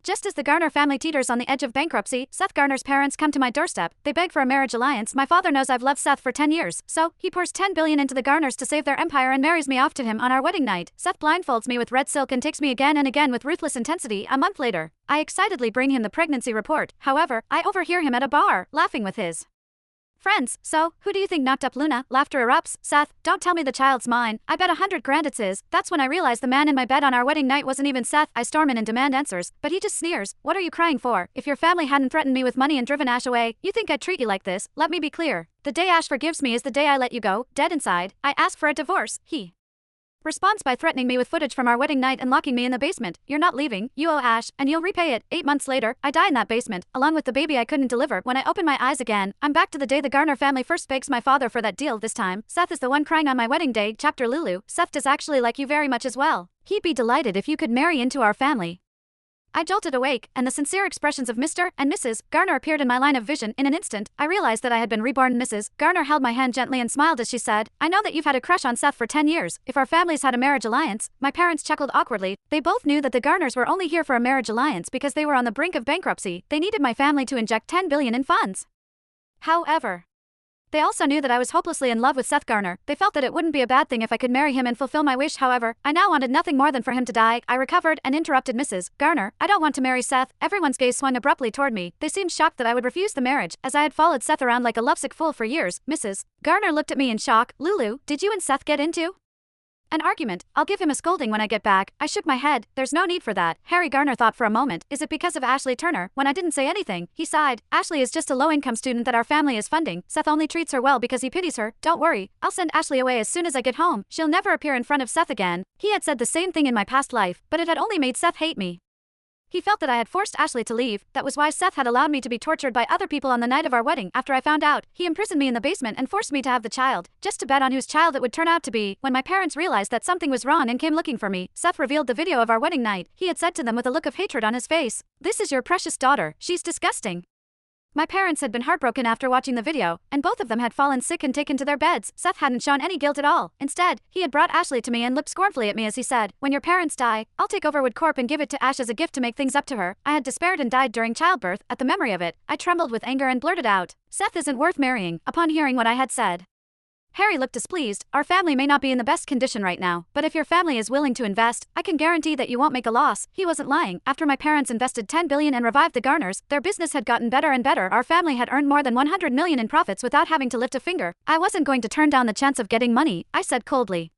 Just as the Garner family teeters on the edge of bankruptcy, Seth Garner's parents come to my doorstep. They beg for a marriage alliance. My father knows I've loved Seth for 10 years, so he pours $10 billion into the Garners to save their empire and marries me off to him on our wedding night. Seth blindfolds me with red silk and takes me again and again with ruthless intensity. A month later, I excitedly bring him the pregnancy report. However, I overhear him at a bar, laughing with his friends. So, who do you think knocked up Luna? Laughter erupts. Seth, don't tell me the child's mine. I bet 100 grand it's his. That's when I realize the man in my bed on our wedding night wasn't even Seth. I storm in and demand answers, but he just sneers. What are you crying for? If your family hadn't threatened me with money and driven Ash away, you think I'd treat you like this? Let me be clear. The day Ash forgives me is the day I let you go, dead inside. I ask for a divorce. He responds by threatening me with footage from our wedding night and locking me in the basement. You're not leaving, you owe Ash, and you'll repay it. 8 months later, I die in that basement, along with the baby I couldn't deliver. When I open my eyes again, I'm back to the day the Garner family first begs my father for that deal. This time, Seth is the one crying on my wedding day. Chapter Lulu, Seth does actually like you very much as well. He'd be delighted if you could marry into our family. I jolted awake, and the sincere expressions of Mr. and Mrs. Garner appeared in my line of vision. In an instant, I realized that I had been reborn. Mrs. Garner held my hand gently and smiled as she said, I know that you've had a crush on Seth for 10 years. If our families had a marriage alliance, my parents chuckled awkwardly. They both knew that the Garners were only here for a marriage alliance because they were on the brink of bankruptcy. They needed my family to inject $10 billion in funds. However, they also knew that I was hopelessly in love with Seth Garner. They felt that it wouldn't be a bad thing if I could marry him and fulfill my wish. However, I now wanted nothing more than for him to die. I recovered and interrupted Mrs. Garner. I don't want to marry Seth. Everyone's gaze swung abruptly toward me. They seemed shocked that I would refuse the marriage, as I had followed Seth around like a lovesick fool for years. Mrs. Garner looked at me in shock. Lulu, did you and Seth get into an argument? I'll give him a scolding when I get back. I shook my head. There's no need for that. Harry Garner thought for a moment. Is it because of Ashley Turner? When I didn't say anything, he sighed. Ashley is just a low-income student that our family is funding. Seth only treats her well because he pities her. Don't worry. I'll send Ashley away as soon as I get home. She'll never appear in front of Seth again. He had said the same thing in my past life, but it had only made Seth hate me. He felt that I had forced Ashley to leave. That was why Seth had allowed me to be tortured by other people on the night of our wedding. After I found out, he imprisoned me in the basement and forced me to have the child, just to bet on whose child it would turn out to be. When my parents realized that something was wrong and came looking for me, Seth revealed the video of our wedding night. He had said to them with a look of hatred on his face, "This is your precious daughter. She's disgusting." My parents had been heartbroken after watching the video, and both of them had fallen sick and taken to their beds. Seth hadn't shown any guilt at all. Instead, he had brought Ashley to me and looked scornfully at me as he said, "When your parents die, I'll take over Wood Corp and give it to Ash as a gift to make things up to her." I had despaired and died during childbirth. At the memory of it, I trembled with anger and blurted out, "Seth isn't worth marrying." Upon hearing what I had said, Harry looked displeased. Our family may not be in the best condition right now, but if your family is willing to invest, I can guarantee that you won't make a loss. He wasn't lying. After my parents invested $10 billion and revived the Garners, their business had gotten better and better. Our family had earned more than $100 million in profits without having to lift a finger. I wasn't going to turn down the chance of getting money, I said coldly.